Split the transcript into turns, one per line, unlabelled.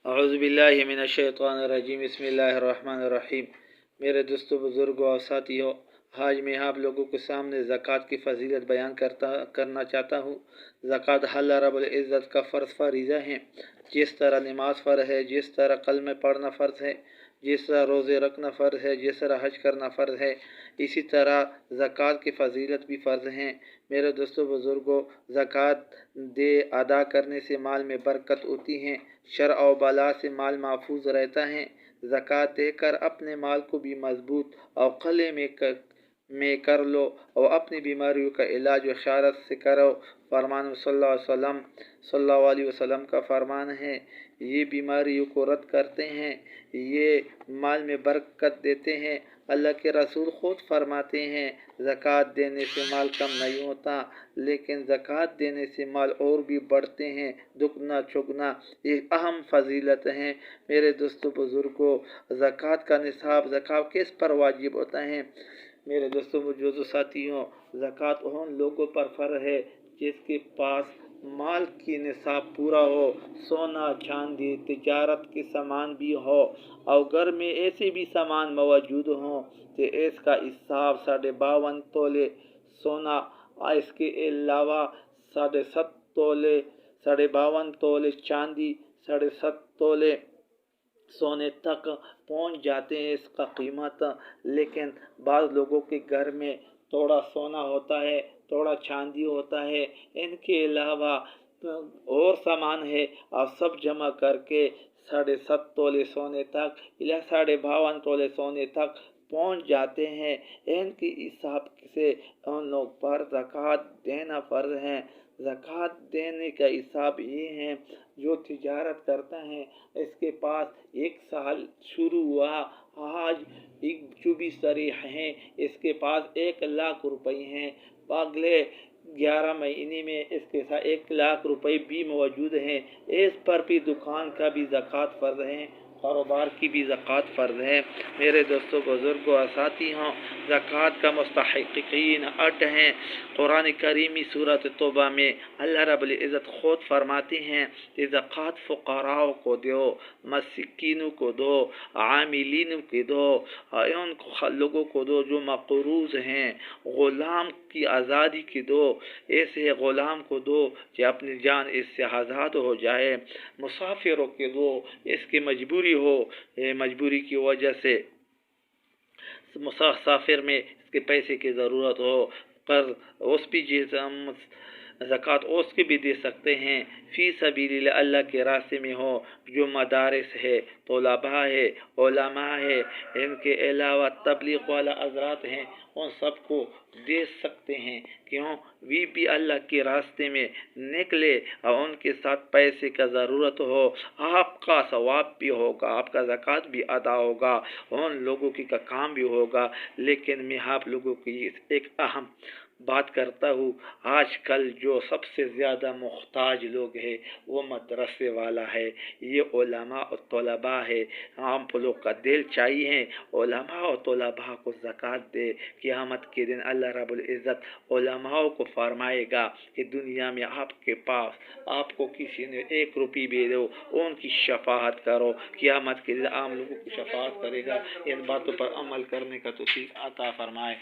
اعوذ باللہ من الشیطان الرجیم بسم اللہ الرحمن الرحیم۔ میرے دوستو، بزرگوں اور ساتھیوں، آج میں آپ لوگوں کے سامنے زکوٰۃ کی فضیلت بیان کرنا چاہتا ہوں۔ زکوٰۃ اللہ رب العزت کا فریضہ ہے۔ جس طرح نماز فرض ہے، جس طرح کلمہ پڑھنا فرض ہے، جس طرح روزے رکھنا فرض ہے، جس طرح حج کرنا فرض ہے، اسی طرح زکوٰۃ کی فضیلت بھی فرض ہیں۔ میرے دوستو بزرگوں، زکوٰۃ ادا کرنے سے مال میں برکت ہوتی ہے، شر و بلا سے مال محفوظ رہتا ہے۔ زکوٰۃ دے کر اپنے مال کو بھی مضبوط اور قلعے میں کر لو اور اپنی بیماریوں کا علاج و خیرات سے کرو۔ فرمان صلی اللہ علیہ وسلم کا فرمان ہے، یہ بیماریوں کو رد کرتے ہیں، یہ مال میں برکت دیتے ہیں۔ اللہ کے رسول خود فرماتے ہیں، زکوٰۃ دینے سے مال کم نہیں ہوتا، لیکن زکوٰۃ دینے سے مال اور بھی بڑھتے ہیں، دگنا چگنا۔ یہ اہم فضیلت ہیں۔ میرے دوستو بزرگوں، زکوٰۃ کا نصاب، زکوٰۃ کس پر واجب ہوتا ہے؟ میرے دوستو بزرگوں ساتھیوں، زکوٰۃ ان لوگوں پر فرض ہے جس کے پاس مال کی نصاب پورا ہو، سونا چاندی تجارت کے سامان بھی ہو، اور گھر میں ایسے بھی سامان موجود ہوں کہ اس کا حساب 52.5 تولے سونا، اس کے علاوہ 7.5 تولے 52 تولے چاندی، 7.5 تولے سونے تک پہنچ جاتے ہیں اس کا قیمت۔ لیکن بعض لوگوں کے گھر میں تھوڑا سونا ہوتا ہے، تھوڑا چاندی ہوتا ہے، ان کے علاوہ اور سامان ہے، اور سب جمع کر کے 7.5 تولے سونے تک یا 52.5 تولے سونے تک پہنچ جاتے ہیں۔ ان کے حساب سے ان لوگ پر زکوٰۃ دینا فرض ہے۔ زکوٰۃ دینے کا حساب یہ ہے، جو تجارت کرتا ہے، اس کے پاس ایک سال شروع ہوا، آج 24 تاریخ ہے، اس کے پاس 1,00,000 روپے ہیں، اگلے 11 مہینے میں اس کے ساتھ 1,00,000 روپے بھی موجود ہیں، اس پر بھی دکان کا بھی زکوٰۃ فرض ہے، کاروبار کی بھی زکوٰۃ فرض ہے۔ میرے دوستو بزرگوں اور ساتھیوں، زکوٰۃ کا مستحقین 8 ہیں۔ قرآن کریمی سورۃ توبہ میں اللہ رب العزت خود فرماتے ہیں کہ زکوٰۃ فقراء کو دو، مسکینوں کو دو، عاملین کو دو، ان لوگوں کو دو جو مقروض ہیں، غلام کی آزادی کی دو، ایسے غلام کو دو کہ اپنی جان اس سے آزاد ہو جائے، مسافروں کے دو، اس کی مجبوری ہو، مجبوری کی وجہ سے مسافر میں اس کے پیسے کی ضرورت ہو، قرض، اس بھی زکوٰۃ اس کی بھی دے سکتے ہیں۔ فی سبیل اللہ، اللہ کے راستے میں ہو، جو مدارس ہے، طلباء ہے، علماء ہے، ان کے علاوہ تبلیغ والا حضرات ہیں، ان سب کو دے سکتے ہیں۔ کیوں؟ وہ بھی اللہ کے راستے میں نکلے اور ان کے ساتھ پیسے کا ضرورت ہو، آپ کا ثواب بھی ہوگا، آپ کا زکوٰۃ بھی ادا ہوگا، ان لوگوں کی کا کام بھی ہوگا۔ لیکن میں آپ لوگوں کی ایک اہم بات کرتا ہوں، آج کل جو سب سے زیادہ محتاج لوگ ہیں وہ مدرسے والا ہے، یہ علماء اور طلباء ہے۔ عام لوگ کا دل چاہیے علماء اور طلباء کو زکوٰۃ دے۔ قیامت کے دن اللہ رب العزت علماء کو فرمائے گا کہ دنیا میں آپ کے پاس آپ کو کسی نے 1 روپی بھی دو، ان کی شفاعت کرو۔ قیامت کے دن عام لوگوں کی شفاعت کرے گا۔ ان باتوں پر عمل کرنے کا توفیق عطا فرمائے۔